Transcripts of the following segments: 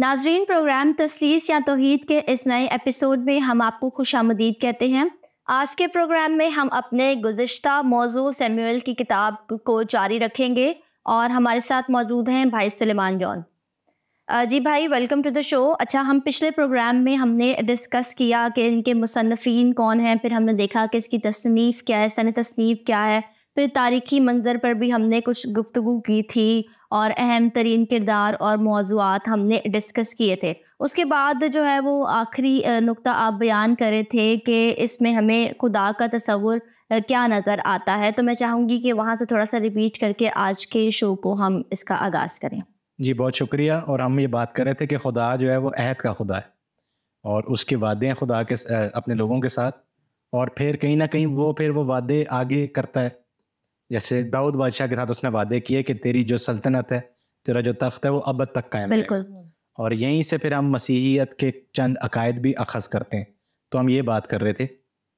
ناظرین، پروگرام تثلیث یا توحید کے اس نئے ایپیسوڈ میں ہم آپ کو خوش آمدید کہتے ہیں۔ آج کے پروگرام میں ہم اپنے گزشتہ موضوع سیموئیل کی کتاب کو جاری رکھیں گے اور ہمارے ساتھ موجود ہیں بھائی سلیمان جان۔ جی بھائی، ویلکم ٹو دا شو۔ اچھا، ہم پچھلے پروگرام میں ہم نے ڈسکس کیا کہ ان کے مصنفین کون ہیں، پھر ہم نے دیکھا کہ اس کی تصنیف کیا ہے، سن تصنیف کیا ہے، پھر تاریخی منظر پر بھی ہم نے کچھ گفتگو کی تھی اور اہم ترین کردار اور موضوعات ہم نے ڈسکس کیے تھے۔ اس کے بعد جو ہے وہ آخری نقطہ آپ بیان کرے تھے کہ اس میں ہمیں خدا کا تصور کیا نظر آتا ہے، تو میں چاہوں گی کہ وہاں سے تھوڑا سا ریپیٹ کر کے آج کے شو کو ہم اس کا آغاز کریں۔ جی بہت شکریہ۔ اور ہم یہ بات کر رہے تھے کہ خدا جو ہے وہ عہد کا خدا ہے اور اس کے وعدے ہیں خدا کے اپنے لوگوں کے ساتھ، اور پھر کہیں نہ کہیں وہ وعدے آگے کرتا ہے۔ جیسے داؤد بادشاہ کے ساتھ اس نے وعدے کیے کہ تیری جو سلطنت ہے، تیرا جو تخت ہے وہ ابد تک قائم رہے گا۔ اور یہیں سے پھر ہم مسیحیت کے چند عقائد بھی اخذ کرتے ہیں۔ تو ہم یہ بات کر رہے تھے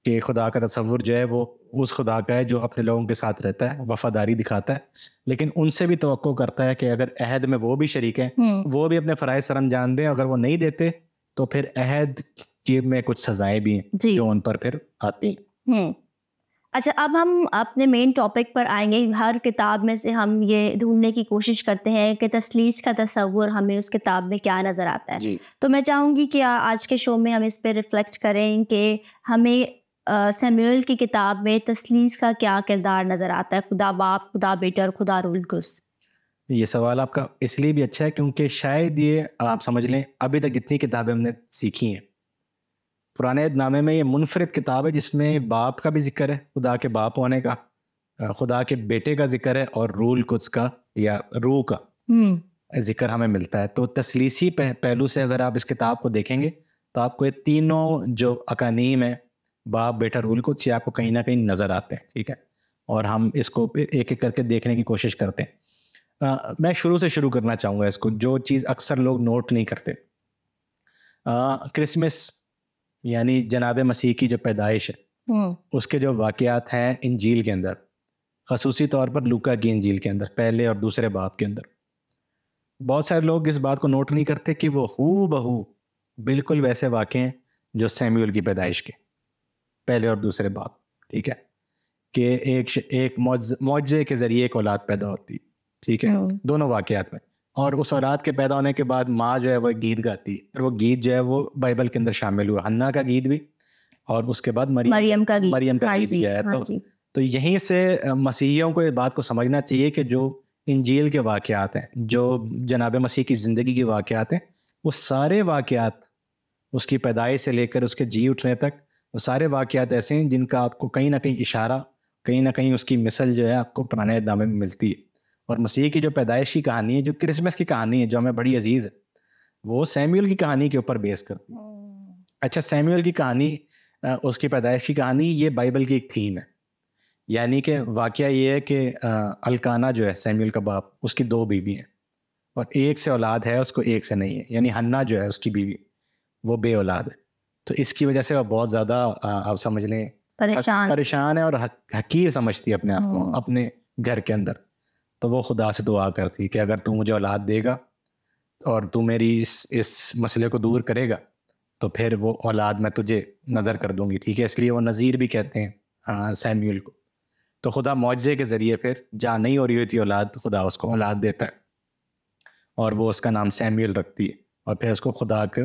کہ خدا کا تصور جو ہے وہ اس خدا کا ہے جو اپنے لوگوں کے ساتھ رہتا ہے، وفاداری دکھاتا ہے، لیکن ان سے بھی توقع کرتا ہے کہ اگر عہد میں وہ بھی شریک ہیں، وہ بھی اپنے فرائض سر انجام دیں۔ اگر وہ نہیں دیتے تو پھر عہد میں کچھ سزائیں بھی ہیں جو ان پر پھر آتی ہیں۔ اچھا، اب ہم اپنے مین ٹاپک پر آئیں گے۔ ہر کتاب میں سے ہم یہ ڈھونڈنے کی کوشش کرتے ہیں کہ تثلیث کا تصور ہمیں اس کتاب میں کیا نظر آتا ہے۔ تو میں چاہوں گی کہ آج کے شو میں ہم اس پہ ریفلیکٹ کریں کہ ہمیں سیموئیل کی کتاب میں تثلیث کا کیا کردار نظر آتا ہے، خدا باپ، خدا بیٹا اور خدا روح القدس۔ یہ سوال آپ کا اس لیے بھی اچھا ہے کیونکہ شاید یہ آپ سمجھ لیں ابھی تک جتنی کتابیں ہم نے سیکھی ہیں، پرانے عہد نامے میں یہ منفرد کتاب ہے جس میں باپ کا بھی ذکر ہے، خدا کے باپ ہونے کا، خدا کے بیٹے کا ذکر ہے، اور روح القدس کا یا روح کا ذکر ہمیں ملتا ہے۔ تو تثلیثی پہلو سے اگر آپ اس کتاب کو دیکھیں گے تو آپ کو یہ تینوں جو اقانیم ہیں، باپ، بیٹا، روح القدس، یہ آپ کو کہیں نہ کہیں نظر آتے ہیں، ٹھیک ہے؟ اور ہم اس کو ایک ایک کر کے دیکھنے کی کوشش کرتے ہیں۔ میں شروع سے شروع کرنا چاہوں گا اس کو، جو چیز اکثر لوگ نوٹ نہیں کرتے۔ کرسمس یعنی جناب مسیح کی جو پیدائش ہے، اس کے جو واقعات ہیں انجیل کے اندر، خصوصی طور پر لوکا کی انجیل کے اندر، پہلے اور دوسرے باب کے اندر، بہت سارے لوگ اس بات کو نوٹ نہیں کرتے کہ وہ ہو بہو بالکل ویسے واقع ہیں جو سیموئیل کی پیدائش کے پہلے اور دوسرے باب، ٹھیک ہے؟ کہ ایک معجزے کے ذریعے ایک اولاد پیدا ہوتی، ٹھیک ہے، دونوں واقعات میں۔ اور اس اولاد کے پیدا ہونے کے بعد ماں جو ہے وہ گیت گاتی ہے، اور وہ گیت جو ہے وہ بائبل کے اندر شامل ہوا، حنا کا گیت بھی، اور اس کے بعد مریم کا گیت بھی ہے۔ تو یہیں سے مسیحیوں کو اس بات کو سمجھنا چاہیے کہ جو انجیل کے واقعات ہیں، جو جناب مسیح کی زندگی کے واقعات ہیں، وہ سارے واقعات اس کی پیدائش سے لے کر اس کے جی اٹھنے تک، وہ سارے واقعات ایسے ہیں جن کا آپ کو کہیں نہ کہیں اشارہ، کہیں نہ کہیں اس کی مثل جو ہے آپ کو پرانے عہد نامے میں ملتی ہے۔ اور مسیح کی جو پیدائش کی کہانی ہے، جو کرسمس کی کہانی ہے، جو ہمیں بڑی عزیز ہے، وہ سیموئیل کی کہانی کے اوپر بیس کرتی ہے۔ اچھا، سیموئیل کی کہانی، اس کی پیدائش کی کہانی، یہ بائبل کی ایک تھیم ہے۔ یعنی کہ واقعہ یہ ہے کہ الکانا جو ہے سیموئیل کا باپ، اس کی 2 بیوی ہیں، اور ایک سے اولاد ہے اس کو، ایک سے نہیں ہے۔ یعنی حنا جو ہے اس کی بیوی، وہ بے اولاد ہے، تو اس کی وجہ سے وہ بہت زیادہ آپ سمجھ لیں پریشان ہے اور حقیر سمجھتی ہے اپنے آپ کو اپنے گھر کے اندر۔ تو وہ خدا سے دعا کرتی کہ اگر تو مجھے اولاد دے گا اور تو میری اس مسئلے کو دور کرے گا تو پھر وہ اولاد میں تجھے نظر کر دوں گی، ٹھیک ہے؟ اس لیے وہ نذیر بھی کہتے ہیں سیموئیل کو۔ تو خدا معجزے کے ذریعے پھر جہاں نہیں ہو رہی ہوتی اولاد، تو خدا اس کو اولاد دیتا ہے، اور وہ اس کا نام سیموئیل رکھتی ہے، اور پھر اس کو خدا کے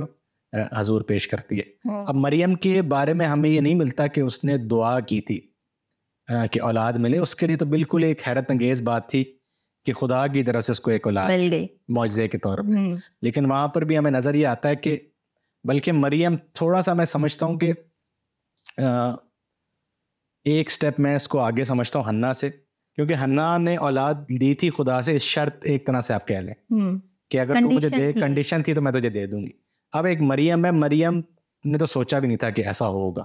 حضور پیش کرتی ہے۔ اب مریم کے بارے میں ہمیں یہ نہیں ملتا کہ اس نے دعا کی تھی کہ اولاد ملے، اس کے لیے تو بالکل ایک حیرت انگیز بات تھی کہ خدا کی طرف سے اس کو ایک اولاد معجزے کے طور پہ۔ لیکن وہاں پر بھی ہمیں نظر یہ آتا ہے کہ بلکہ مریم تھوڑا سا، میں سمجھتا ہوں کہ ایک سٹیپ میں اس کو آگے سمجھتا ہوں حنا سے، کیونکہ حنا نے اولاد لی تھی خدا سے، شرط ایک طرح سے آپ کہہ لیں کہ اگر تو مجھے دے، کنڈیشن تھی تو میں تجھے دے دوں گی۔ اب ایک مریم ہے، مریم نے تو سوچا بھی نہیں تھا کہ ایسا ہوگا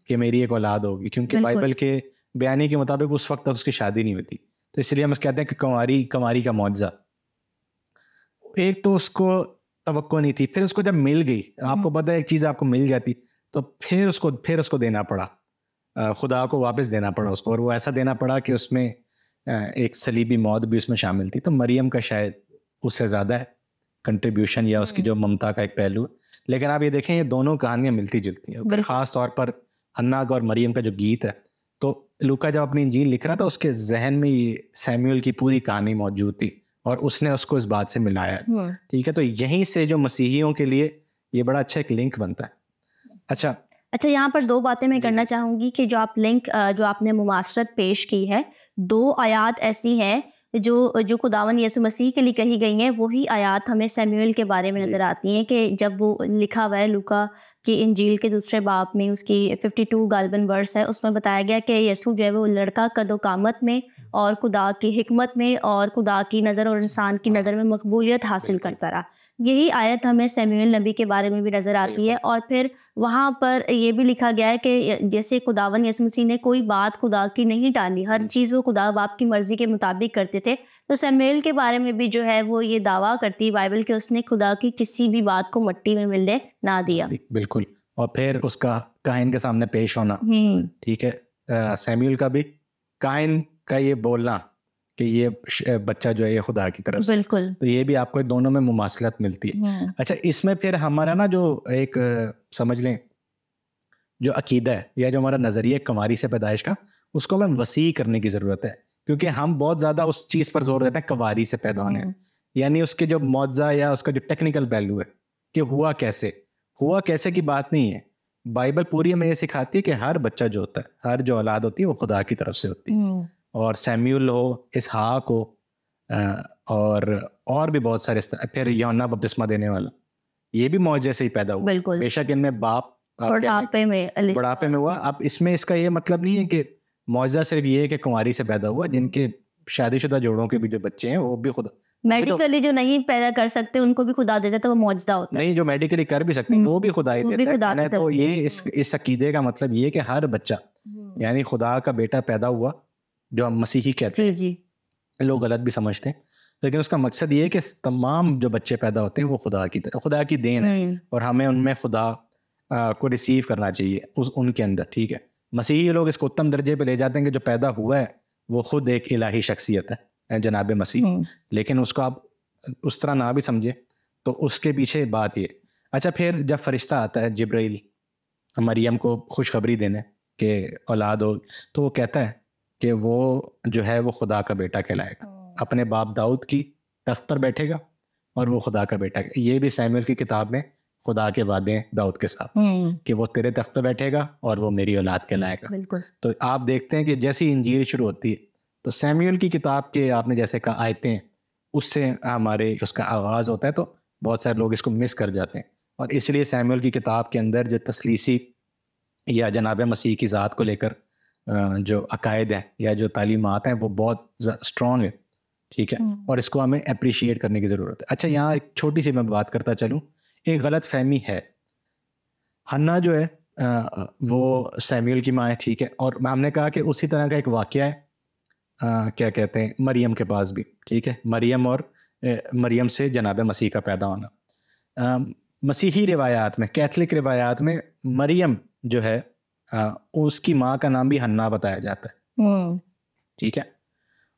کہ میری ایک اولاد ہوگی، کیونکہ بائبل کے بیانی کے مطابق اس وقت تک اس کی شادی نہیں ہوئی تھی۔ تو اس لیے ہم کہتے ہیں کہ کنواری کا معجزہ۔ ایک تو اس کو توقع نہیں تھی، پھر اس کو جب مل گئی، آپ کو پتہ ہے ایک چیز آپ کو مل جاتی تو پھر اس کو دینا پڑا، خدا کو واپس دینا پڑا اس کو، اور وہ ایسا دینا پڑا کہ اس میں ایک صلیبی موت بھی اس میں شامل تھی۔ تو مریم کا شاید اس سے زیادہ ہے کنٹریبیوشن یا اس کی جو ممتا کا ایک پہلو ہے. لیکن آپ یہ دیکھیں یہ دونوں کہانیاں ملتی جلتی ہیں. خاص طور پر حنا اور مریم کا جو گیت ہے, تو لوکا جب اپنی انجیل لکھ رہا تھا اس کے ذہن میں یہ سیموئل کی پوری کہانی موجود تھی اور اس نے اس کو اس بات سے ملایا. ٹھیک ہے, تو یہیں سے جو مسیحیوں کے لیے یہ بڑا اچھا ایک لنک بنتا ہے. اچھا یہاں پر 2 باتیں میں کرنا چاہوں گی کہ جو آپ لنک جو آپ نے مماثلت پیش کی ہے, 2 آیات ایسی ہیں جو خداوند یسوع مسیح کے لیے کہی گئی ہیں, وہی آیات ہمیں سیموئل کے بارے میں نظر آتی ہیں کہ جب وہ لکھا ہوا ہے لوکا کی انجیل کے دوسرے باب میں, اس کی 52 غالباً ورس ہے, اس میں بتایا گیا کہ یسوع جو ہے وہ لڑکا قد و قامت میں اور خدا کی حکمت میں اور خدا کی نظر اور انسان کی نظر میں مقبولیت حاصل کرتا رہا. یہی آیت ہمیں سیموئل نبی کے بارے میں بھی نظر آتی ہے. اور پھر وہاں پر یہ بھی لکھا گیا ہے کہ جیسے خداوند یسوع مسیح نے کوئی بات خدا کی نہیں ٹالی, ہر چیز وہ خدا باپ کی مرضی کے مطابق کرتے تھے, تو سیموئل کے بارے میں بھی جو ہے وہ یہ دعویٰ کرتی ہے بائبل کہ اس نے خدا کی کسی بھی بات کو مٹی میں ملنے نہ دیا. بالکل. اور پھر اس کا کاہن کے سامنے پیش ہونا. ٹھیک ہے, سیموئل کا بھی کاہن کا یہ بولنا کہ یہ بچہ جو ہے یہ خدا کی طرف سے, بالکل, تو یہ بھی آپ کو دونوں میں مماثلت ملتی ہے. اچھا اس میں پھر ہمارا نا جو ایک سمجھ لیں جو عقیدہ ہے یا جو ہمارا نظریہ کنواری سے پیدائش کا, اس کو ہمیں وسیع کرنے کی ضرورت ہے, کیونکہ ہم بہت زیادہ اس چیز پر زور دیتے ہیں کنواری سے پیدا ہونے, یعنی اس کے جو معجزہ یا اس کا جو ٹیکنیکل پہلو ہے کہ ہوا کیسے کی بات نہیں ہے. بائبل پوری ہمیں یہ سکھاتی ہے کہ ہر بچہ جو ہوتا ہے, ہر جو اولاد ہوتی ہے وہ خدا کی طرف سے ہوتی ہے. اور سیموئل ہو, اسحاق ہو, اور بھی بہت سارے, پھر یوحنا بپتسمہ دینے والا, یہ بھی معجزے سے ہی پیدا ہوا. بے شک ان میں باپ بڑھاپے میں ہوا. اب اس میں اس کا یہ مطلب نہیں ہے کہ معجزہ صرف یہ ہے کہ کنواری سے پیدا ہوا. جن کے شادی شدہ جوڑوں کے بھی جو بچے ہیں وہ بھی خدا میڈیکلی جو نہیں پیدا کر سکتے ان کو بھی خدا دیتا ہے, تو وہ معجزہ ہوتا ہے. نہیں, جو میڈیکلی کر بھی سکتے ہیں وہ بھی خدا ہی دیتا ہے. تو یہ اس عقیدے کا مطلب یہ کہ ہر بچہ یعنی خدا کا بیٹا پیدا ہوا, جو ہم مسیحی کہتے ہیں, لوگ غلط بھی سمجھتے ہیں, لیکن اس کا مقصد یہ ہے کہ تمام جو بچے پیدا ہوتے ہیں وہ خدا کی دین ہے, اور ہمیں ان میں خدا کو ریسیو کرنا چاہیے ان کے اندر. ٹھیک ہے, مسیحی لوگ اس کو اتم درجے پہ لے جاتے ہیں کہ جو پیدا ہوا ہے وہ خود ایک الہی شخصیت ہے, جناب مسیح. لیکن اس کو آپ اس طرح نہ بھی سمجھے تو اس کے پیچھے بات یہ. اچھا پھر جب فرشتہ آتا ہے جبرائیل مریم کو خوشخبری دینے کہ اولاد ہو, تو وہ کہتا ہے کہ وہ جو ہے وہ خدا کا بیٹا کہلائے گا, اپنے باپ داؤد کی تخت پر بیٹھے گا اور وہ خدا کا بیٹا. یہ بھی سیموئل کی کتاب میں خدا کے وعدے ہیں داؤد کے ساتھ کہ وہ تیرے تخت پہ بیٹھے گا اور وہ میری اولاد کہلائے گا. تو آپ دیکھتے ہیں کہ جیسی انجیل شروع ہوتی ہے تو سیموئل کی کتاب کے آپ نے جیسے کہا آیتیں اس سے ہمارے اس کا آغاز ہوتا ہے, تو بہت سارے لوگ اس کو مس کر جاتے ہیں. اور اس لیے سیموئل کی کتاب کے اندر جو تثلیثی یا جناب مسیح کی ذات کو لے کر جو عقائد ہیں یا جو تعلیمات ہیں وہ بہت اسٹرانگ ہے. ٹھیک ہے, اور اس کو ہمیں اپریشیٹ کرنے کی ضرورت ہے. اچھا یہاں ایک چھوٹی سی میں بات کرتا چلوں, ایک غلط فہمی ہے. حنا جو ہے وہ سیموئل کی ماں ہے. ٹھیک ہے, اور ہم نے کہا کہ اسی طرح کا ایک واقعہ ہے کیا کہتے ہیں مریم کے پاس بھی. ٹھیک ہے, مریم اور مریم سے جناب مسیح کا پیدا ہونا. مسیحی روایات میں, کیتھولک روایات میں مریم جو ہے اس کی ماں کا نام بھی حنا بتایا جاتا ہے. ٹھیک ہے,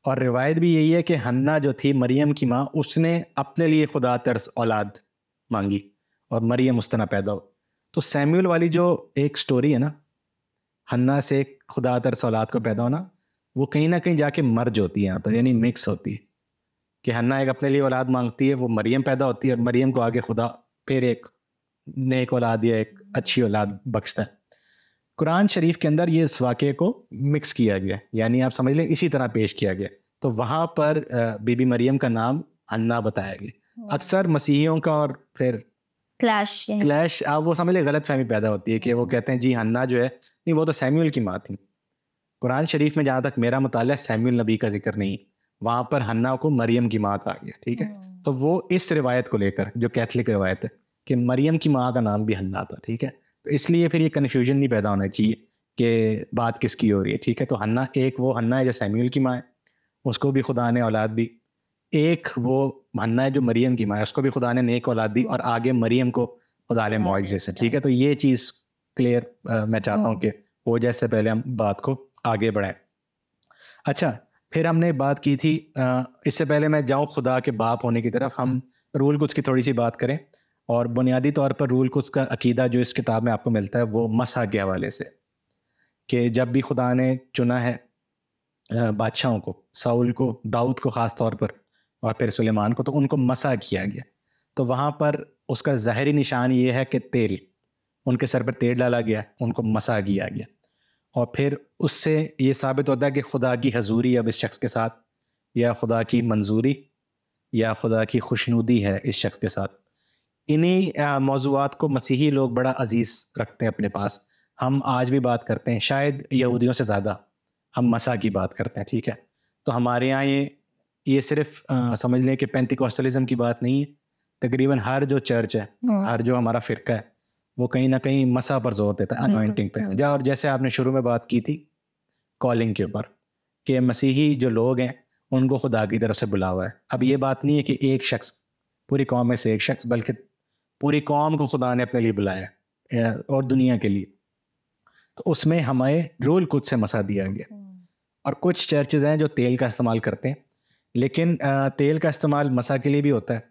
اور روایت بھی یہی ہے کہ حنا جو تھی مریم کی ماں, اس نے اپنے لیے خدا ترس اولاد مانگی اور مریم اس طرح پیدا ہو. تو سیموئل والی جو ایک سٹوری ہے نا, حنا سے خدا ترس اولاد کو پیدا ہونا, وہ کہیں نہ کہیں جا کے مرج ہوتی ہے یہاں پر, یعنی مکس ہوتی ہے کہ حنا ایک اپنے لیے اولاد مانگتی ہے, وہ مریم پیدا ہوتی ہے, اور مریم کو آگے خدا پھر ایک نیک اولاد یا ایک اچھی اولاد بخشتا ہے. قرآن شریف کے اندر یہ اس واقعے کو مکس کیا گیا, یعنی آپ سمجھ لیں اسی طرح پیش کیا گیا. تو وہاں پر بی بی مریم کا نام حنا بتایا گیا. اکثر مسیحیوں کا اور پھر کلیش آپ وہ سمجھ لیں غلط فہمی پیدا ہوتی ہے کہ وہ کہتے ہیں جی حنا جو ہے نہیں وہ تو سیموئل کی ماں تھی. قرآن شریف میں جہاں تک میرا مطالعہ سیموئل نبی کا ذکر نہیں, وہاں پر حنا کو مریم کی ماں کہا گیا. ٹھیک ہے, تو وہ اس روایت کو لے کر جو کیتھولک روایت ہے کہ مریم کی ماں کا نام بھی حنا تھا. ٹھیک ہے, تو اس لیے پھر یہ کنفیوژن نہیں پیدا ہونا چاہیے کہ بات کس کی ہو رہی ہے. ٹھیک ہے, تو حنا ایک وہ حنا ہے جو سیموئل کی ماں ہے, اس کو بھی خدا نے اولاد دی. ایک وہ حنا ہے جو مریم کی ماں ہے, اس کو بھی خدا نے نیک اولاد دی, اور آگے مریم کو خدا نے معجزے سے. ٹھیک ہے, تو یہ چیز کلیئر میں چاہتا ہوں کہ ہو جائے سے پہلے ہم بات کو آگے بڑھائیں. اچھا پھر ہم نے بات کی تھی اس سے پہلے میں جاؤں خدا کے باپ ہونے کی طرف, ہم رول قدس کی تھوڑی سی بات کریں. اور بنیادی طور پر رول قدس کا عقیدہ جو اس کتاب میں آپ کو ملتا ہے وہ مسح کے حوالے سے، کہ جب بھی خدا نے چنا ہے بادشاہوں کو، ساؤل کو، داؤد کو خاص طور پر، اور پھر سلیمان کو، تو ان کو مسح کیا گیا. تو وہاں پر اس کا ظاہری نشان یہ ہے کہ تیل، ان کے سر پر تیل ڈالا گیا، ان کو مسح کیا گیا. اور پھر اس سے یہ ثابت ہوتا ہے کہ خدا کی حضوری اب اس شخص کے ساتھ، یا خدا کی منظوری یا خدا کی خوشنودی ہے اس شخص کے ساتھ. انہی موضوعات کو مسیحی لوگ بڑا عزیز رکھتے ہیں اپنے پاس. ہم آج بھی بات کرتے ہیں، شاید یہودیوں سے زیادہ ہم مسح کی بات کرتے ہیں. ٹھیک ہے، تو ہمارے یہاں یہ صرف سمجھ لیں کہ پینتیکوسٹلزم کی بات نہیں ہے. تقریباً ہر جو چرچ ہے، ہر جو ہمارا فرقہ ہے، وہ کہیں نہ کہیں مسح پر زور دیتا ہے، انوائنٹنگ پہ. اور جیسے آپ نے شروع میں بات کی تھی کالنگ کے اوپر، کہ مسیحی جو لوگ ہیں ان کو خدا کی طرف سے بلاوا ہے. اب یہ بات نہیں ہے کہ ایک شخص، پوری قوم میں سے ایک شخص، بلکہ پوری قوم کو خدا نے اپنے لیے بلایا اور دنیا کے لیے. تو اس میں ہمیں رول قدس سے مسح دیا گیا. اور کچھ چرچز ہیں جو تیل کا استعمال کرتے ہیں، لیکن تیل کا استعمال مسح کے لیے بھی ہوتا ہے،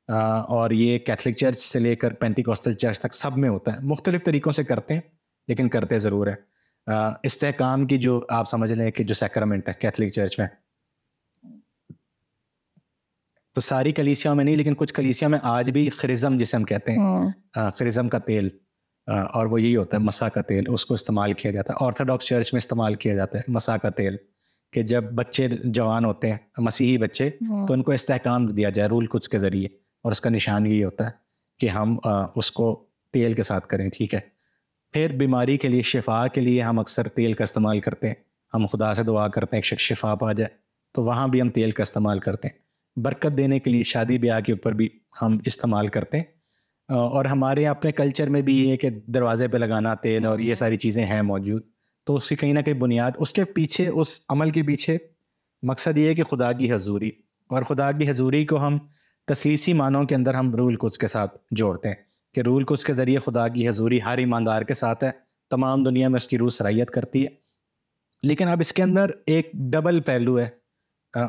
اور یہ کیتھولک چرچ سے لے کر پینتیکوسٹل چرچ تک سب میں ہوتا ہے. مختلف طریقوں سے کرتے ہیں لیکن کرتے ضرور ہے. استحکام کی جو آپ سمجھ لیں کہ جو سیکرمنٹ ہے کیتھولک چرچ میں، تو ساری کلیسیوں میں نہیں لیکن کچھ کلیسیوں میں آج بھی خرزم جسے ہم کہتے ہیں، خرزم کا تیل، اور وہ یہی ہوتا ہے مسح کا تیل، اس کو استعمال کیا جاتا ہے. آرتھوڈاکس چرچ میں استعمال کیا جاتا ہے مسح کا تیل، کہ جب بچے جوان ہوتے ہیں، مسیحی بچے، تو ان کو استحکام دیا جائے رول قدس کے ذریعے، اور اس کا نشان یہی ہوتا ہے کہ ہم اس کو تیل کے ساتھ کریں. ٹھیک ہے. پھر بیماری کے لیے، شفا کے لیے ہم اکثر تیل کا استعمال کرتے ہیں. ہم خدا سے دعا کرتے ہیں ایک شخص شفا پا جائے، تو وہاں بھی ہم تیل کا استعمال کرتے ہیں. برکت دینے کے لیے شادی بیاہ کے اوپر بھی ہم استعمال کرتے ہیں. اور ہمارے اپنے کلچر میں بھی یہ ہے کہ دروازے پہ لگانا تیل اور یہ ساری چیزیں ہیں موجود. تو اس کی کہیں نہ کہیں بنیاد، اس کے پیچھے، اس عمل کے پیچھے مقصد یہ ہے کہ خدا کی حضوری، اور خدا کی حضوری کو ہم تثلیثی معنوں کے اندر ہم رول قدس کے ساتھ جوڑتے ہیں، کہ رول قدس کے ذریعے خدا کی حضوری ہر ایماندار کے ساتھ ہے، تمام دنیا میں اس کی روح سرایت کرتی ہے. لیکن اب اس کے اندر ایک ڈبل پہلو ہے،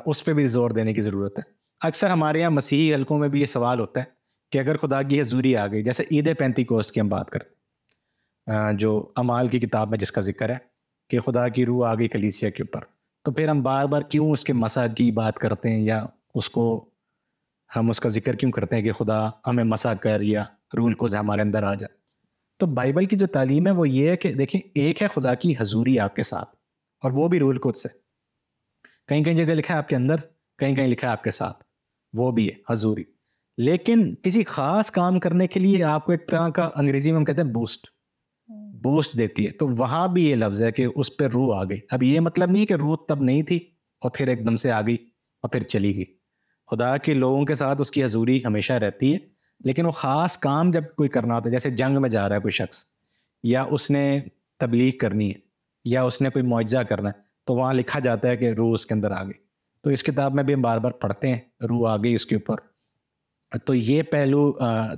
اس پہ بھی زور دینے کی ضرورت ہے. اکثر ہمارے یہاں مسیحی حلقوں میں بھی یہ سوال ہوتا ہے کہ اگر خدا کی حضوری آ گئی، جیسے عید پینتیکوسٹ کی ہم بات کرتے ہیں، جو اعمال کی کتاب میں جس کا ذکر ہے کہ خدا کی روح آ گئی کلیسیا کے اوپر، تو پھر ہم بار بار کیوں اس کے مسح کی بات کرتے ہیں، یا ہم اس کا ذکر کیوں کرتے ہیں کہ خدا ہمیں مسح کر یا رول قدس ہمارے اندر آ جائے. تو بائبل کی جو تعلیم ہے وہ یہ ہے کہ دیکھیں، ایک ہے خدا کی حضوری آپ کے ساتھ، اور وہ بھی رول قدس ہے. کہیں کہیں جگہ لکھا ہے آپ کے اندر، کہیں کہیں لکھا ہے آپ کے ساتھ، وہ بھی ہے حضوری. لیکن کسی خاص کام کرنے کے لیے آپ کو ایک طرح کا، انگریزی میں ہم کہتے ہیں بوسٹ دیتی ہے. تو وہاں بھی یہ لفظ ہے کہ اس پہ روح آ گئی. اب یہ مطلب نہیں کہ روح تب نہیں تھی اور پھر ایک دم سے آ گئی اور پھر چلی گئی. خدا کے لوگوں کے ساتھ اس کی حضوری ہمیشہ رہتی ہے، لیکن وہ خاص کام جب کوئی کرنا ہوتا ہے، جیسے جنگ میں جا رہا ہے کوئی شخص، یا اس نے تبلیغ کرنی ہے، یا اس نے کوئی معجزہ کرنا ہے، تو وہاں لکھا جاتا ہے کہ روح اس کے اندر آ گئی. تو اس کتاب میں بھی ہم بار بار پڑھتے ہیں روح آ گئی اس کے اوپر. تو یہ پہلو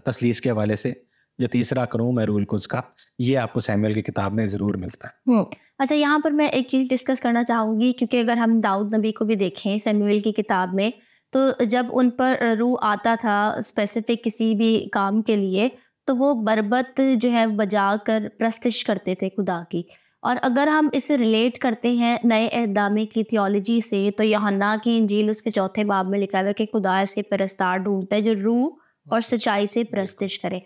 تثلیث کے حوالے سے جو تیسرا کروم ہے رول قدس کا، یہ آپ کو سیموئیل کی کتاب میں ضرور ملتا ہے. اچھا، یہاں پر میں ایک چیز ڈسکس کرنا چاہوں گی، کیونکہ اگر ہم داؤد نبی کو بھی دیکھیں سیموئیل کی کتاب میں، تو جب ان پر روح آتا تھا اسپیسیفک کسی بھی کام کے لیے، تو وہ بربت جو ہے بجا کر پرستش کرتے تھے خدا کی. اور اگر ہم اسے ریلیٹ کرتے ہیں نئے عہد نامے کی تھیولوجی سے، تو یوحنا کی انجیل اس کے 4 باب میں لکھا ہوا ہے کہ خدا ایسے پرستار ڈھونڈتا ہے جو روح اور سچائی سے پرستش کرے.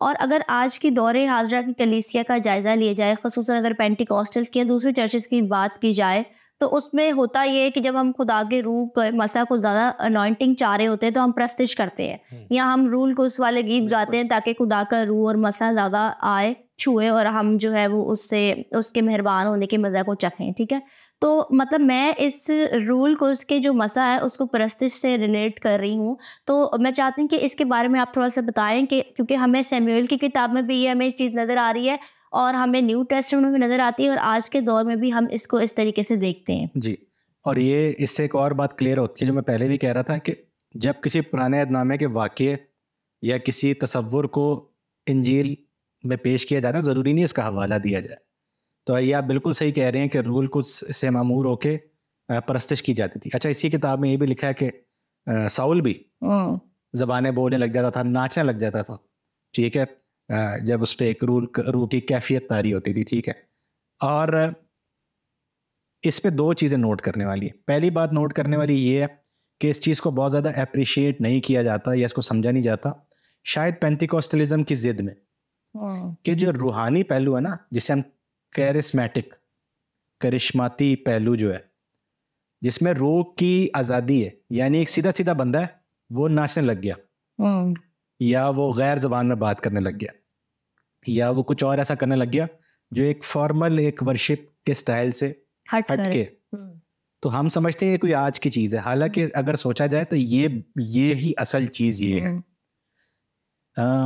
اور اگر آج کی دور حاضرہ کی کلیسیا کا جائزہ لیا جائے، خصوصاً اگر پینٹیکوسٹلز کی یا دوسری چرچز کی بات کی جائے، تو اس میں ہوتا یہ ہے کہ جب ہم خدا کے روح مسح کو زیادہ انوائنٹنگ چاہ رہے ہوتے ہیں تو ہم پرستش کرتے ہیں، یا ہم رول قدس والے گیت گاتے ہیں تاکہ خدا کا روح اور مسح زیادہ آئے، چھوئے، اور ہم جو ہے وہ اس کے مہربان ہونے کے مزہ کو چکھیں. ٹھیک ہے. تو مطلب میں اس رول قدس کے جو مسح ہے اس کو پرستش سے ریلیٹ کر رہی ہوں. تو میں چاہتی ہوں کہ اس کے بارے میں آپ تھوڑا سا بتائیں، کہ کیونکہ ہمیں سیموئیل کی کتاب میں بھی یہ ہمیں ایک چیز نظر آ رہی ہے، اور ہمیں نیو ٹیسٹمنٹ میں بھی نظر آتی ہے، اور آج کے دور میں بھی ہم اس کو اس طریقے سے دیکھتے ہیں. جی، اور یہ اس سے ایک اور بات کلیئر ہوتی ہے جو میں پہلے بھی کہہ رہا تھا، کہ جب کسی پرانے عہد نامے کے واقعے یا کسی تصور کو انجیل میں پیش کیا جاتا ہے، ضروری نہیں اس کا حوالہ دیا جائے. تو یہ آپ بالکل صحیح کہہ رہے ہیں کہ رول قدس سے معمور ہو کے پرستش کی جاتی تھی. اچھا، اسی کتاب میں یہ بھی لکھا ہے کہ ساؤل بھی زبانیں بولنے لگ جاتا تھا, ناچنے لگ جاتا تھا, ٹھیک ہے, جب اس پہ ایک روح کی کیفیت طاری ہوتی تھی, ٹھیک ہے. اور اس پہ دو چیزیں نوٹ کرنے والی ہیں. پہلی بات نوٹ کرنے والی یہ ہے کہ اس چیز کو بہت زیادہ اپریشیٹ نہیں کیا جاتا یا اس کو سمجھا نہیں جاتا, شاید پینٹیکوسٹلزم کی ضد میں, کہ جو روحانی پہلو ہے نا, جسے ہم کرشماتی پہلو جو ہے, جس میں روح کی آزادی ہے, یعنی ایک سیدھا سیدھا بندہ ہے وہ ناچنے لگ گیا, یا وہ غیر زبان میں بات کرنے لگ گیا, یا وہ کچھ اور ایسا کرنے لگ گیا جو ایک فارمل ایک ورشپ کے سٹائل سے ہٹ کے, تو ہم سمجھتے ہیں کہ کوئی آج کی چیز ہے, حالانکہ اگر سوچا جائے تو یہ ہی اصل چیز یہ ہے.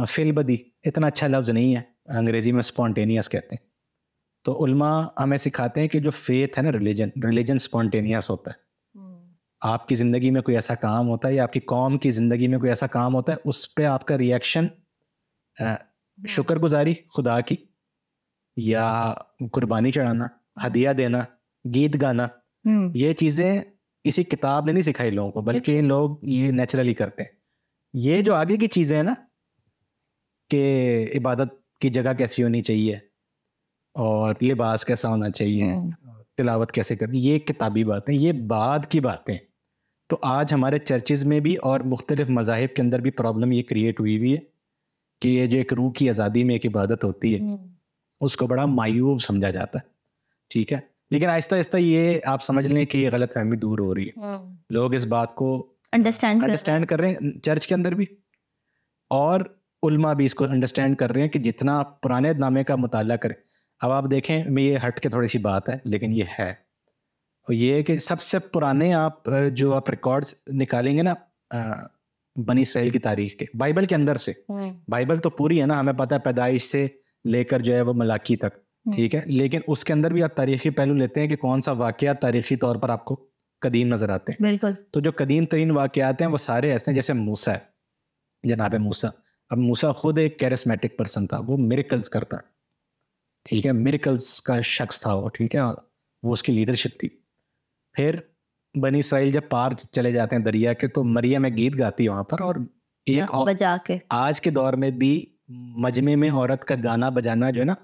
فی البدی اتنا اچھا لفظ نہیں ہے, انگریزی میں اسپونٹینیس کہتے ہیں. تو علماء ہمیں سکھاتے ہیں کہ جو فیتھ ہے نا, ریلیجن اسپونٹینیس ہوتا ہے. آپ کی زندگی میں کوئی ایسا کام ہوتا ہے یا آپ کی قوم کی زندگی میں کوئی ایسا کام ہوتا ہے, اس پہ آپ کا ریئیکشن شکر گزاری خدا کی, یا قربانی چڑھانا, ہدیہ دینا, گیت گانا, یہ چیزیں کسی کتاب نے نہیں سکھائی لوگوں کو, بلکہ لوگ یہ نیچرلی کرتے ہیں. یہ جو آگے کی چیزیں ہیں نا, کہ عبادت کی جگہ کیسی ہونی چاہیے اور لباس کیسا ہونا چاہیے, تلاوت کیسے کرنی, یہ کتابی باتیں, یہ بعد کی باتیں. تو آج ہمارے چرچز میں بھی اور مختلف مذاہب کے اندر بھی پرابلم یہ کریٹ ہوئی ہے کہ یہ جو ایک روح کی آزادی میں ایک عبادت ہوتی ہے, اس کو بڑا معیوب سمجھا جاتا ہے, ٹھیک ہے. لیکن آہستہ آہستہ یہ آپ سمجھ لیں کہ یہ غلط فہمی دور ہو رہی ہے, لوگ اس بات کو انڈرسٹینڈ کر رہے ہیں چرچ کے اندر بھی, اور علماء بھی اس کو انڈرسٹینڈ کر رہے ہیں کہ جتنا پرانے نامے کا مطالعہ کریں. اب آپ دیکھیں, میں یہ ہٹ کے تھوڑی سی بات ہے لیکن یہ ہے, اور یہ ہے کہ سب سے پرانے آپ ریکارڈز نکالیں گے نا بنی اسرائیل کی تاریخ کے, بائبل کے اندر سے, بائبل تو پوری ہے نا, ہمیں پتہ ہے پیدائش سے لے کر جو ہے وہ ملاکی تک, ٹھیک ہے, لیکن اس کے اندر بھی آپ تاریخی پہلو لیتے ہیں کہ کون سا واقعات تاریخی طور پر آپ کو قدیم نظر آتے ہیں. بالکل. تو جو قدیم ترین واقعات ہیں وہ سارے ایسے ہیں, جیسے موسیٰ ہے, جناب موسیٰ. اب موسیٰ خود ایک کیرسمیٹک پرسن تھا, وہ میریکلز کرتا, ٹھیک ہے, میریکلز کا شخص تھا وہ, ٹھیک ہے, وہ اس کی لیڈرشپ تھی. پھر بنی اسرائیل جب پار چلے جاتے ہیں دریا کے, تو مریم ایک گیت گاتی ہے وہاں پر, اور بجا کے آج کے دور میں بھی مجمع میں عورت کا گانا بجانا جو ہے نا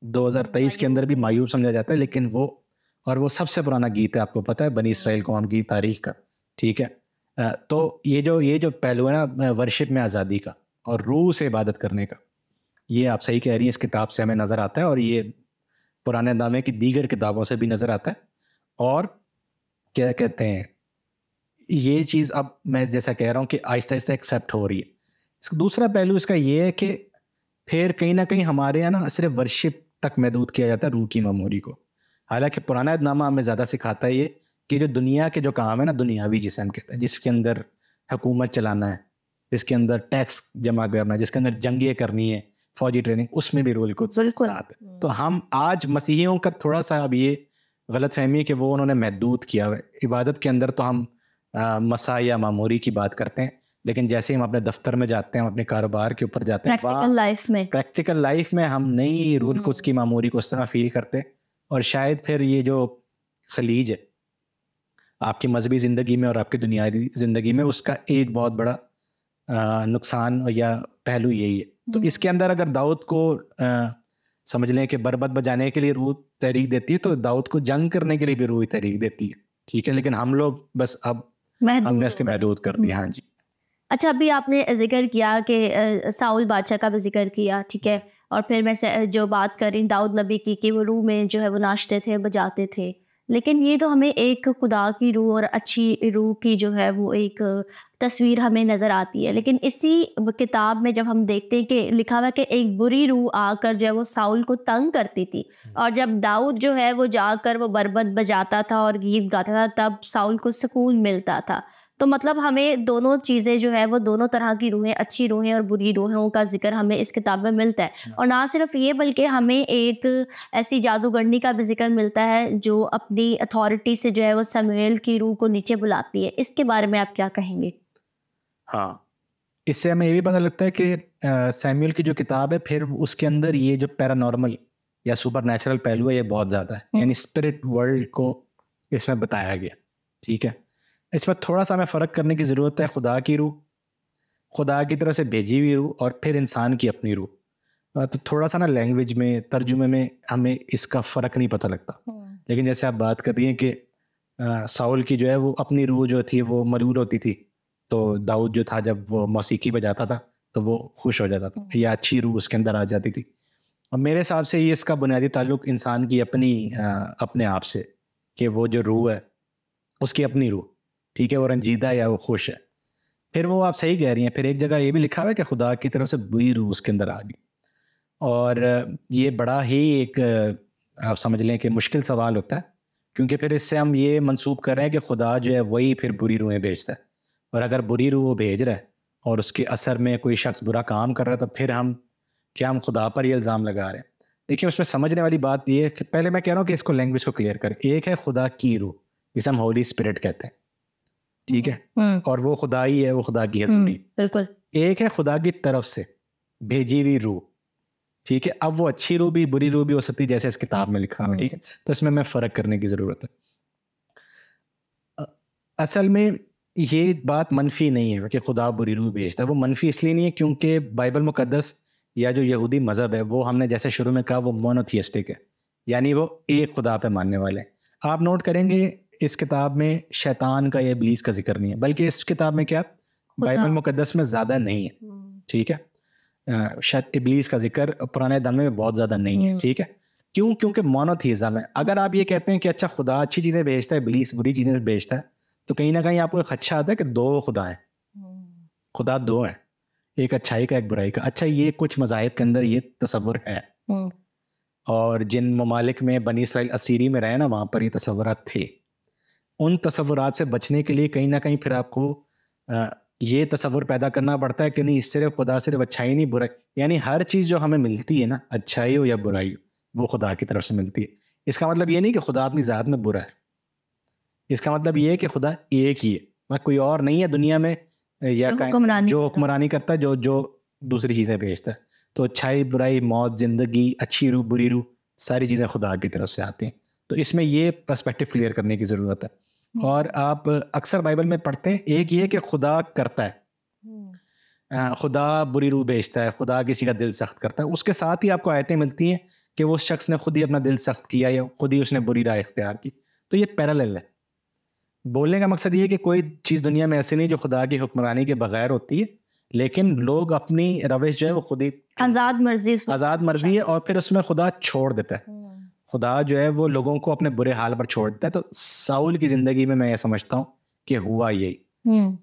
2023 کے اندر بھی معیوب سمجھا جاتا ہے, لیکن وہ سب سے پرانا گیت ہے, آپ کو پتہ ہے, بنی اسرائیل قوم کی تاریخ کا, ٹھیک ہے. تو یہ جو پہلو ہے نا ورشپ میں آزادی کا اور روح سے عبادت کرنے کا, یہ آپ صحیح کہہ رہی ہیں, اس کتاب سے ہمیں نظر آتا ہے, اور یہ پرانے نامے کی دیگر کتابوں سے بھی نظر آتا ہے. اور کیا کہتے ہیں, یہ چیز اب میں جیسا کہہ رہا ہوں کہ آہستہ آہستہ ایکسیپٹ ہو رہی ہے. اس کا دوسرا پہلو اس کا یہ ہے کہ پھر کہیں نہ کہیں ہمارے یہاں نا صرف ورشپ تک محدود کیا جاتا ہے روح کی معموری کو, حالانکہ پرانا نامہ ہمیں زیادہ سکھاتا ہے یہ کہ جو دنیا کے جو کام ہے نا, دنیاوی جسے ہم کہتے ہیں, جس کے اندر حکومت چلانا ہے, جس کے اندر ٹیکس جمع کرنا ہے, جس کے اندر جنگیں کرنی ہے, فوجی ٹریننگ, اس میں بھی رول کو ساتھ. تو ہم آج مسیحیوں کا تھوڑا سا اب یہ غلط فہمی ہے کہ وہ انہوں نے محدود کیا ہے عبادت کے اندر. تو ہم مسا یا معموری کی بات کرتے ہیں, لیکن جیسے ہم اپنے دفتر میں جاتے ہیں, اپنے کاروبار کے اوپر جاتے ہیں, پریکٹیکل لائف میں ہم نہیں روح القدس کی معموری کو اس طرح فیل کرتے. اور شاید پھر یہ جو خلیج ہے آپ کی مذہبی زندگی میں اور آپ کی دنیاوی زندگی میں, اس کا ایک بہت بڑا نقصان یا پہلو یہی ہے. تو اس کے اندر اگر داؤد کو سمجھ لیں کہ بربت بجانے کے لیے روح تحریک دیتی ہے, تو داؤد کو جنگ کرنے کے لیے بھی روح تحریک دیتی ہے, ٹھیک ہے, لیکن ہم لوگ بس اب ہم نے اس کے محدود کر دیا. ہاں جی. اچھا, ابھی آپ نے ذکر کیا کہ ساؤل بادشاہ کا بھی ذکر کیا, ٹھیک ہے, اور پھر میں جو بات کر رہی داؤد نبی کی کہ وہ روح میں جو ہے وہ ناچتے تھے, بجاتے تھے, لیکن یہ تو ہمیں ایک خدا کی روح اور اچھی روح کی جو ہے وہ ایک تصویر ہمیں نظر آتی ہے. لیکن اسی کتاب میں جب ہم دیکھتے ہیں کہ لکھا ہوا کہ ایک بری روح آ کر جو ہے وہ ساؤل کو تنگ کرتی تھی, اور جب داؤد جو ہے وہ جا کر وہ بربت بجاتا تھا اور گیت گاتا تھا, تب ساؤل کو سکون ملتا تھا. تو مطلب ہمیں دونوں چیزیں جو ہے وہ دونوں طرح کی روحیں, اچھی روحیں اور بری روحوں کا ذکر ہمیں اس کتاب میں ملتا ہے. اور نہ صرف یہ بلکہ ہمیں ایک ایسی جادوگرنی کا بھی ذکر ملتا ہے جو اپنی اتھارٹی سے جو ہے وہ سمویل کی روح کو نیچے بلاتی ہے. اس کے بارے میں آپ کیا کہیں گے؟ ہاں, اس سے ہمیں یہ بھی پتہ لگتا ہے کہ سیموئل کی جو کتاب ہے, پھر اس کے اندر یہ جو پیرانارمل یا سپر نیچرل پہلو ہے یہ بہت زیادہ ہے, یعنی اسپرٹ ورلڈ کو اس میں بتایا گیا, ٹھیک ہے. اس میں تھوڑا سا ہمیں فرق کرنے کی ضرورت ہے. خدا کی روح خدا کی طرف سے بھیجی ہوئی روح اور پھر انسان کی اپنی روح. تو تھوڑا سا نا لینگویج میں ترجمے میں ہمیں اس کا فرق نہیں پتہ لگتا. لیکن جیسے آپ بات کر رہی ہیں کہ ساؤل کی جو ہے وہ اپنی روح جو تھی وہ مرور ہوتی تھی, تو داؤد جو تھا جب وہ موسیقی بجاتا تھا تو وہ خوش ہو جاتا تھا, یا اچھی روح اس کے اندر آ جاتی تھی. اور میرے حساب سے یہ اس کا بنیادی تعلق انسان کی اپنے آپ سے, کہ وہ جو روح ہے اس کی اپنی روح, ٹھیک ہے, وہ رنجیدہ ہے یا وہ خوش ہے. پھر وہ آپ صحیح کہہ رہی ہیں, پھر ایک جگہ یہ بھی لکھا ہوا ہے کہ خدا کی طرف سے بری روح اس کے اندر آ گئی. اور یہ بڑا ہی ایک آپ سمجھ لیں کہ مشکل سوال ہوتا ہے, کیونکہ پھر اس سے ہم یہ منسوب کر رہے ہیں کہ خدا جو ہے وہی پھر بری روحیں بھیجتا ہے. اور اگر بری روح وہ بھیج رہا ہے اور اس کے اثر میں کوئی شخص برا کام کر رہا ہے تو پھر ہم خدا پر یہ الزام لگا رہے ہیں. دیکھیں اس میں سمجھنے والی بات یہ ہے کہ پہلے میں کہہ رہا ہوں کہ اس کو لینگویج کو کلیئر کریں. ایک ہے خدا کی روح جسے ہم ہولی اسپرٹ کہتے ہیں, ٹھیک ہے, اور وہ خدا ہی ہے, وہ خدا کی ہے. بالکل. ایک ہے خدا کی طرف سے بھیجی ہوئی روح, ٹھیک ہے. اب وہ اچھی روح بھی بری روح بھی ہو سکتی ہے جیسے اس کتاب میں لکھا ہے, ٹھیک ہے. تو اس میں فرق کرنے کی ضرورت ہے. اصل میں یہ بات منفی نہیں ہے کہ خدا بری روح بھیجتا ہے. وہ منفی اس لیے نہیں ہے کیونکہ بائبل مقدس یا جو یہودی مذہب ہے وہ ہم نے جیسے شروع میں کہا وہ مونوتھیسٹک ہے, یعنی وہ ایک خدا پہ ماننے والے ہیں. آپ نوٹ کریں گے اس کتاب میں شیطان کا یا ابلیس کا ذکر نہیں ہے, بلکہ اس کتاب میں کیا بائبل مقدس میں زیادہ نہیں ہے, ٹھیک ہے. شاید ابلیس کا ذکر پرانے دامے میں بہت زیادہ نہیں ہے, ٹھیک ہے. کیوں؟ کیونکہ مونوتھیزم ہے. اگر آپ یہ کہتے ہیں کہ اچھا خدا اچھی چیزیں بھیجتا ہے, ابلیس بری چیزیں بھیجتا ہے, تو کہیں نہ کہیں آپ کو ایک خدشہ آتا ہے کہ دو خدا ہیں, خدا دو ہیں, ایک اچھائی کا ایک برائی کا. اچھا یہ کچھ مذاہب کے اندر یہ تصور ہے, اور جن ممالک میں بنی اسرائیل اسیری میں رہے نا وہاں پر یہ تصورات تھے. ان تصورات سے بچنے کے لیے کہیں نہ کہیں پھر آپ کو یہ تصور پیدا کرنا پڑتا ہے کہ نہیں صرف خدا صرف اچھائی نہیں برائی, یعنی ہر چیز جو ہمیں ملتی ہے نا اچھائی ہو یا برائی ہو وہ خدا کی طرف سے ملتی ہے. اس کا مطلب یہ نہیں کہ خدا اپنی ذات میں برا ہے, اس کا مطلب یہ ہے کہ خدا ایک ہی ہے, کوئی اور نہیں ہے دنیا میں یا جو حکمرانی کرتا ہے جو دوسری چیزیں بھیجتا ہے. تو اچھائی برائی موت زندگی اچھی روح بری روح ساری چیزیں خدا کی طرف سے آتی ہیں. تو اس میں یہ پرسپیکٹو کلیئر کرنے کی ضرورت ہے. اور آپ اکثر بائبل میں پڑھتے ہیں ایک یہ کہ خدا کرتا ہے, خدا بری روح بھیجتا ہے, خدا کسی کا دل سخت کرتا ہے. اس کے ساتھ ہی آپ کو آیتیں ملتی ہیں کہ وہ شخص نے خود ہی اپنا دل سخت کیا یا خود ہی اس نے بری رائے اختیار کی. تو یہ پیرالل ہے. بولنے کا مقصد یہ ہے کہ کوئی چیز دنیا میں ایسی نہیں جو خدا کی حکمرانی کے بغیر ہوتی ہے, لیکن لوگ اپنی روش جو ہے وہ خود ہی آزاد مرضی ہے, اور پھر اس میں خدا چھوڑ دیتا ہے. خدا جو ہے وہ لوگوں کو اپنے برے حال پر چھوڑ دیتا ہے. تو ساؤل کی زندگی میں یہ سمجھتا ہوں کہ ہوا یہی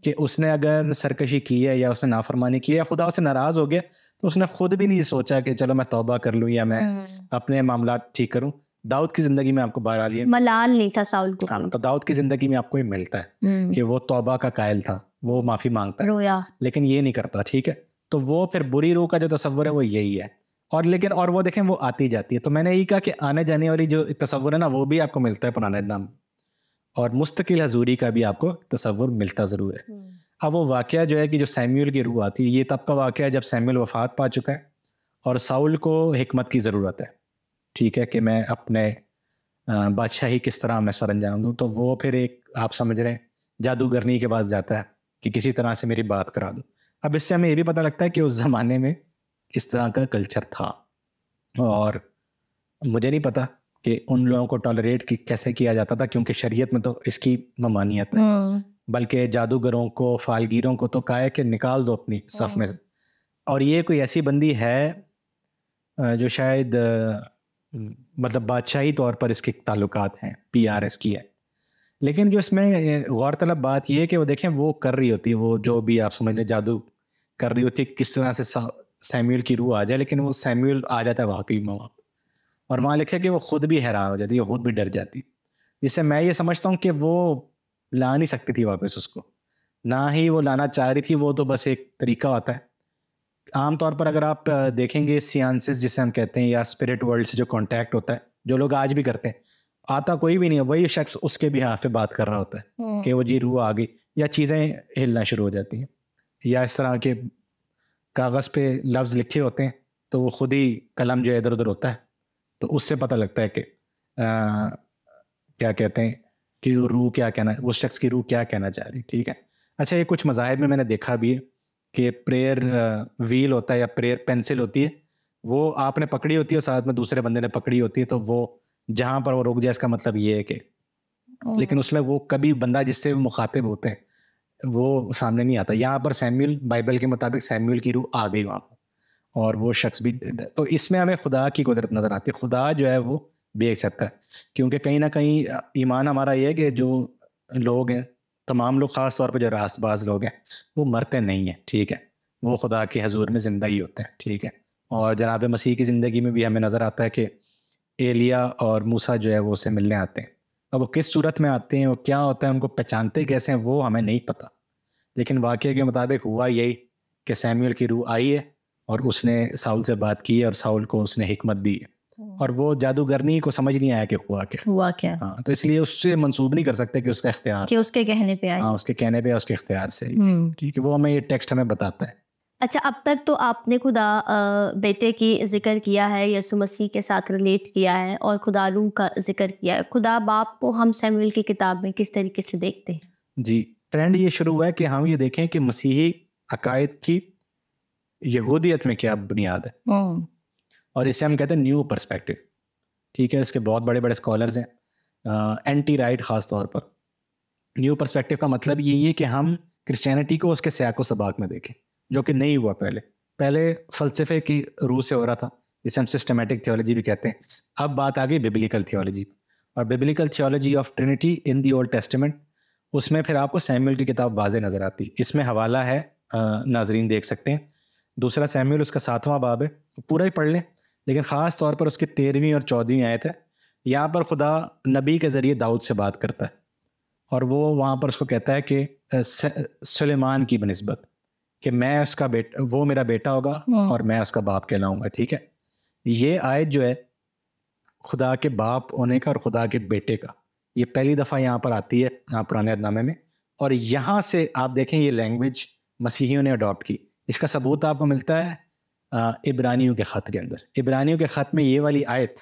کہ اس نے اگر سرکشی کی ہے یا اس نے نافرمانی کی ہے یا خدا اس سے ناراض ہو گیا تو اس نے خود بھی نہیں سوچا کہ چلو میں توبہ کر لوں یا میں اپنے معاملات ٹھیک کروں. داؤد کی زندگی میں آپ کو بہرحال یہ ملال نہیں تھا ساؤل کو. تو داؤد کی زندگی میں آپ کو یہ ملتا ہے کہ وہ توبہ کا قائل تھا, وہ معافی مانگتا ہے لیکن یہ نہیں کرتا, ٹھیک ہے. تو وہ پھر بری روح کا جو تصور ہے وہ یہی ہے. اور وہ دیکھیں وہ آتی جاتی ہے. تو میں نے یہی کہا کہ آنے جانے والی جو تصور ہے نا وہ بھی آپ کو ملتا ہے پرانے نام, اور مستقل حضوری کا بھی آپ کو تصور ملتا ضرور ہے. اب وہ واقعہ جو ہے کہ جو سیموئل کی روح آتی ہے یہ تب کا واقعہ ہے جب سیموئل وفات پا چکا ہے اور ساؤل کو حکمت کی ضرورت ہے, ٹھیک ہے, کہ میں اپنے بادشاہی کس طرح میں سر انجام دوں. تو وہ پھر ایک آپ سمجھ رہے ہیں جادوگرنی کے پاس جاتا ہے کہ کسی طرح سے میری بات کرا دو. اب اس سے ہمیں یہ بھی پتہ لگتا ہے کہ اس زمانے میں کس طرح کا کلچر تھا, اور مجھے نہیں پتا کہ ان لوگوں کو ٹالریٹ کیسے کیا جاتا تھا, کیونکہ شریعت میں تو اس کی ممانعت ہے, بلکہ جادوگروں کو فالگیروں کو تو کہا ہے کہ نکال دو اپنی صف میں سے. اور یہ کوئی ایسی بندی ہے جو شاید مطلب بادشاہی طور پر اس کے تعلقات ہیں, PRS کی ہے. لیکن جو اس میں غور طلب بات یہ ہے کہ وہ دیکھیں وہ کر رہی ہوتی ہے, وہ جو بھی آپ سمجھ لیں جادو کر رہی ہوتی ہے کس طرح سے سیموئل کی روح آ جائے, لیکن وہ سیموئل آ جاتا ہے واقعی میں وہاں, اور وہاں لکھا کہ وہ خود بھی حیران ہو جاتی ہے, خود بھی ڈر جاتی. جس سے میں یہ سمجھتا ہوں کہ وہ لا نہیں سکتی تھی واپس اس کو, نہ ہی وہ لانا چاہ رہی تھی, وہ تو بس ایک طریقہ ہوتا ہے. عام طور پر اگر آپ دیکھیں گے سیانسز جسے ہم کہتے ہیں یا اسپرٹ ورلڈ سے جو کانٹیکٹ ہوتا ہے جو لوگ آج بھی کرتے ہیں, آتا کوئی بھی نہیں ہے, وہی شخص اس کے بھی ہاتھ پہ بات کر رہا ہوتا ہے کہ وہ جی روح آ گئی, یا چیزیں ہلنا شروع ہو جاتی ہیں, یا اس طرح کے کاغذ پہ لفظ لکھے ہوتے ہیں تو وہ خود ہی قلم جو ادھر ادھر ہوتا ہے, تو اس سے پتہ لگتا ہے کہ کیا کہتے ہیں کہ روح کیا کہنا, اس شخص کی روح کیا کہنا چاہ رہی, ٹھیک ہے. اچھا یہ کچھ مذاہب میں نے دیکھا بھی ہے کہ پریئر ویل ہوتا ہے یا پریئر پینسل ہوتی ہے, وہ آپ نے پکڑی ہوتی ہے اور ساتھ میں دوسرے بندے نے پکڑی ہوتی ہے, تو وہ جہاں پر وہ رک جائے اس کا مطلب یہ ہے کہ, لیکن اس میں وہ کبھی بندہ جس سے مخاطب ہوتے ہیں وہ سامنے نہیں آتا. یہاں پر سیموئل, بائبل کے مطابق سیموئل کی روح آ گئی وہاں پر, اور وہ شخص بھی, تو اس میں ہمیں خدا کی قدرت نظر آتی ہے. خدا جو ہے وہ بیچ سکتا ہے, کیونکہ کہیں نہ کہیں ایمان ہمارا یہ ہے کہ جو لوگ ہیں, تمام لوگ, خاص طور پہ جو راست باز لوگ ہیں, وہ مرتے نہیں ہیں, ٹھیک ہے, وہ خدا کے حضور میں زندہ ہی ہوتے ہیں, ٹھیک ہے. اور جناب مسیح کی زندگی میں بھی ہمیں نظر آتا ہے کہ ایلیا اور موسیٰ جو ہے وہ اسے ملنے آتے ہیں. اب وہ کس صورت میں آتے ہیں, وہ کیا ہوتا ہے, ان کو پہچانتے کیسے ہیں, وہ ہمیں نہیں پتہ, لیکن واقعے کے مطابق ہوا یہی کہ سیموئل کی روح آئی ہے اور اس نے ساؤل سے بات کی ہے اور ساؤل کو اس نے حکمت دی ہے, اور وہ جادوگرنی کو سمجھ نہیں آیا کہ ہوا کیا. ہاں, تو اس لیے اس سے منسوب نہیں کر سکتے کہ اس کا اختیار, کہ اس کے کہنے پہ آئی. ہاں, اس کے کہنے پہ, اس کے اختیار سے, ٹھیک ہے, وہ ہمیں یہ ٹیکسٹ ہمیں بتاتا ہے. اچھا, اب تک تو آپ نے خدا بیٹے کی ذکر کیا ہے, یسوع مسیح کے ساتھ ریلیٹ کیا ہے, اور خدا روح کا ذکر کیا ہے. خدا باپ کو ہم سیموئل کی کتاب میں کس طریقے سے دیکھتے ہیں؟ جی, ٹرینڈ یہ شروع ہوا ہے کہ ہم یہ دیکھیں کہ مسیحی عقائد کی یہودیت میں کیا بنیاد ہے, اور اسے ہم کہتے ہیں نیو پرسپیکٹو, ٹھیک ہے. اس کے بہت بڑے بڑے اسکالرز ہیں, اینٹی رائٹ خاص طور پر. نیو پرسپیکٹو کا مطلب یہی ہے کہ ہم کرسچینٹی کو اس کے سیاق و سباق میں دیکھیں, جو کہ نہیں ہوا پہلے فلسفے کی روح سے ہو رہا تھا, جسے ہم سسٹمیٹک تھیولوجی بھی کہتے ہیں. اب بات آ گئی بیبلیکل تھیولوجی, اور biblical theology of Trinity in the Old Testament, اس میں پھر آپ کو سیموئل کی کتاب واضح نظر آتی. اس میں حوالہ ہے, ناظرین دیکھ سکتے ہیں, 2 سیموئل اس کا 7واں باب ہے, پورا ہی پڑھ لیں, لیکن خاص طور پر اس کی 13ویں اور 14ویں آیت ہے. یہاں پر خدا نبی کے ذریعے داؤد سے بات کرتا ہے, اور وہ وہاں پر اس کو کہتا ہے کہ سلیمان کی بنسبت کہ میں اس کا بیٹا, وہ میرا بیٹا ہوگا اور میں اس کا باپ کہلاؤں گا, ٹھیک ہے. یہ آیت جو ہے خدا کے باپ ہونے کا اور خدا کے بیٹے کا, یہ پہلی دفعہ یہاں پر آتی ہے پرانے عہد نامے میں, اور یہاں سے آپ دیکھیں یہ لینگویج مسیحیوں نے اڈاپٹ کی. اس کا ثبوت آپ کو ملتا ہے عبرانیوں کے خط کے اندر. عبرانیوں کے خط میں یہ والی آیت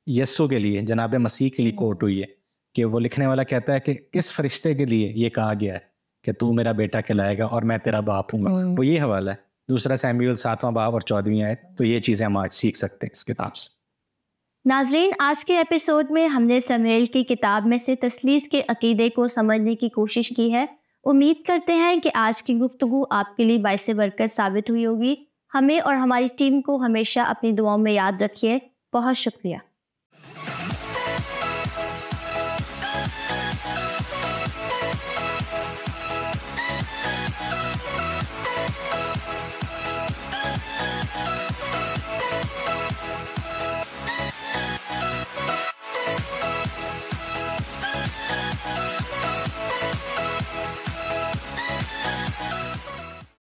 یسوع کے لیے, جناب مسیح کے لیے کوٹ ہوئی ہے, کہ وہ لکھنے والا کہتا ہے کہ کس فرشتے کے لیے یہ کہا گیا ہے کہ تو میرا بیٹا کہلائے گا اور میں تیرا باپ ہوں گا. وہ یہ حوالہ ہے 2 سیموئل 7واں باب اور 14ویں آیت. تو یہ چیزیں ہم آج سیکھ سکتے ہیں اس کتاب سے. ناظرین, آج کے ایپیسوڈ میں ہم نے سموئیل کی کتاب میں سے تثلیث کے عقیدے کو سمجھنے کی کوشش کی ہے. امید کرتے ہیں کہ آج کی گفتگو آپ کے لیے باعث برکت ثابت ہوئی ہوگی. ہمیں اور ہماری ٹیم کو ہمیشہ اپنی دعاؤں میں یاد رکھیے. بہت شکریہ.